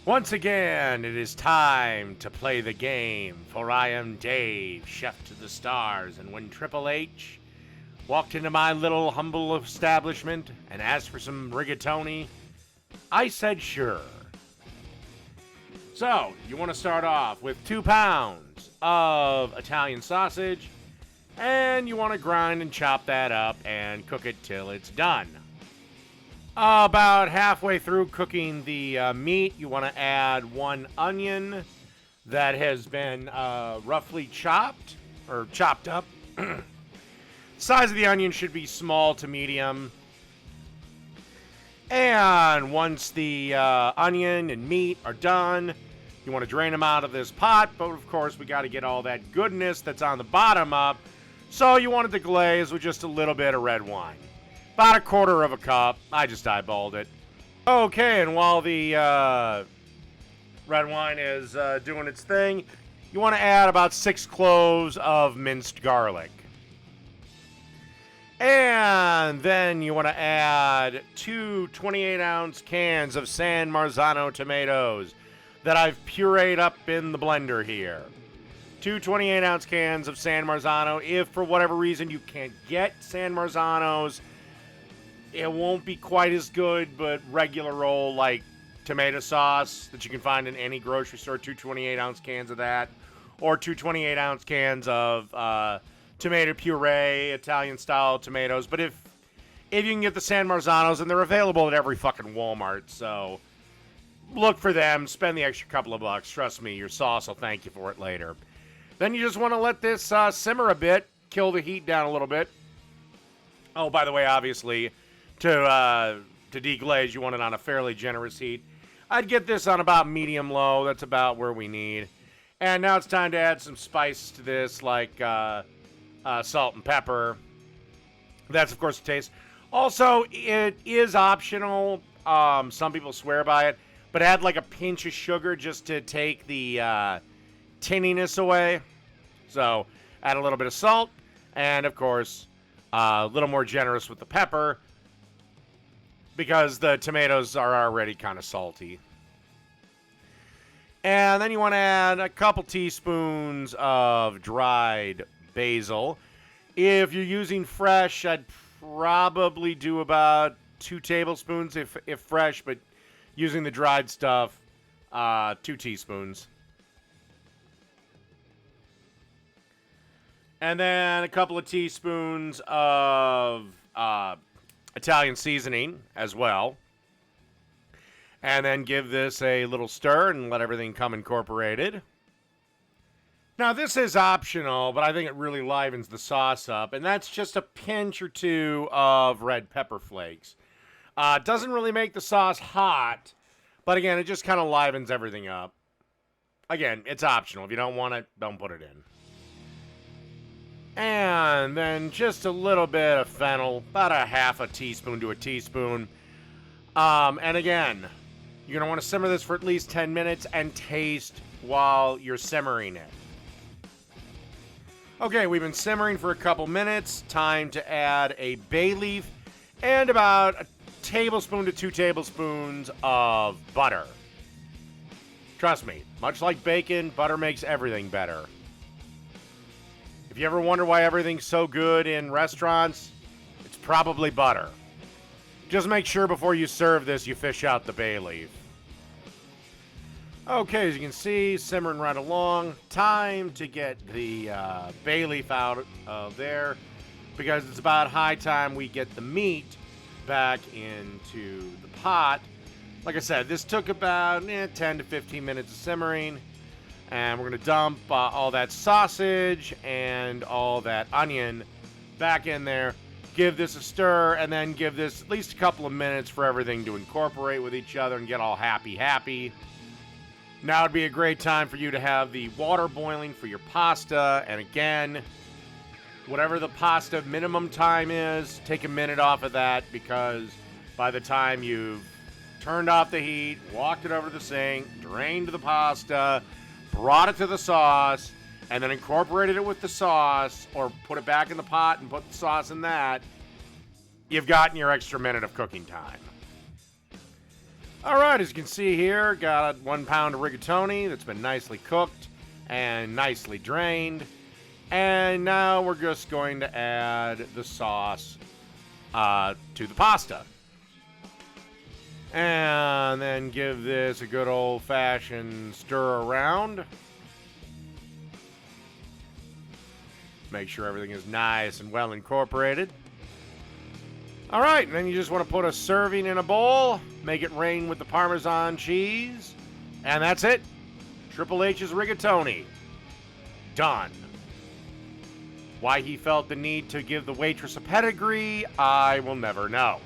Once again, it is time to play the game, for I am Dave, chef to the stars, and when Triple H walked into my little humble establishment and asked for some rigatoni, I said sure. So, you want to start off with 2 pounds of Italian sausage, and you want to grind and chop that up and cook it till it's done. About halfway through cooking the meat, you want to add 1 onion that has been roughly chopped or chopped up. Size of the onion should be small to medium. And once the onion and meat are done, you want to drain them out of this pot, but of course we got to get all that goodness that's on the bottom up. So you want it to glaze with just a little bit of red wine. About 1/4 cup. I just eyeballed it. Okay, and while the red wine is doing its thing, you want to add about 6 cloves of minced garlic. And then you want to add 2 28-ounce cans of San Marzano tomatoes that I've pureed up in the blender here. 2 28-ounce cans of San Marzano. If for whatever reason you can't get San Marzanos, it won't be quite as good, but regular old like tomato sauce that you can find in any grocery store, 2 28-ounce cans of that, or 2 28-ounce cans of tomato puree, Italian-style tomatoes. But if you can get the San Marzanos, and they're available at every fucking Walmart, so look for them, spend the extra couple of bucks. Trust me, your sauce will thank you for it later. Then you just want to let this simmer a bit, kill the heat down a little bit. Oh, by the way, obviously, to deglaze, you want it on a fairly generous heat. I'd get this on about medium-low. That's about where we need. And now it's time to add some spices to this, like salt and pepper. That's, of course, the taste. Also, it is optional. Some people swear by it. But add like a pinch of sugar just to take the tinniness away. So add a little bit of salt. And, of course, a little more generous with the pepper, because the tomatoes are already kind of salty. And then you want to add a couple teaspoons of dried basil. If you're using fresh, I'd probably do about 2 tablespoons if fresh, but using the dried stuff, 2 teaspoons. And then a couple of teaspoons of Italian seasoning as well. And then give this a little stir and let everything come incorporated. Now, this is optional, but I think it really livens the sauce up. And that's just a pinch or 2 of red pepper flakes. It doesn't really make the sauce hot, but again, it just kind of livens everything up. Again, it's optional. If you don't want it, don't put it in. And then just a little bit of fennel, about a half a teaspoon to a teaspoon. And again, you're going to want to simmer this for at least 10 minutes and taste while you're simmering it. Okay, we've been simmering for a couple minutes. Time to add a bay leaf and about a tablespoon to 2 tablespoons of butter. Trust me, much like bacon, butter makes everything better. If you ever wonder why everything's so good in restaurants, it's probably butter. Just make sure before you serve this, you fish out the bay leaf. Okay, as you can see, simmering right along. Time to get the bay leaf out of there, because it's about high time we get the meat back into the pot. Like I said, this took about 10 to 15 minutes of simmering. And we're going to dump all that sausage and all that onion back in there. Give this a stir, and then give this at least a couple of minutes for everything to incorporate with each other and get all happy. Now would be a great time for you to have the water boiling for your pasta. And again, whatever the pasta minimum time is, take a minute off of that, because by the time you've turned off the heat, walked it over to the sink, drained the pasta, brought it to the sauce, and then incorporated it with the sauce, or put it back in the pot and put the sauce in that, you've gotten your extra minute of cooking time. All right, as you can see here, got 1 pound of rigatoni that's been nicely cooked and nicely drained. And now we're just going to add the sauce to the pasta. And then give this a good old-fashioned stir around. Make sure everything is nice and well incorporated. All right, and then you just want to put a serving in a bowl, make it rain with the Parmesan cheese, and that's it. Triple H's rigatoni. Done. Why he felt the need to give the waitress a pedigree, I will never know.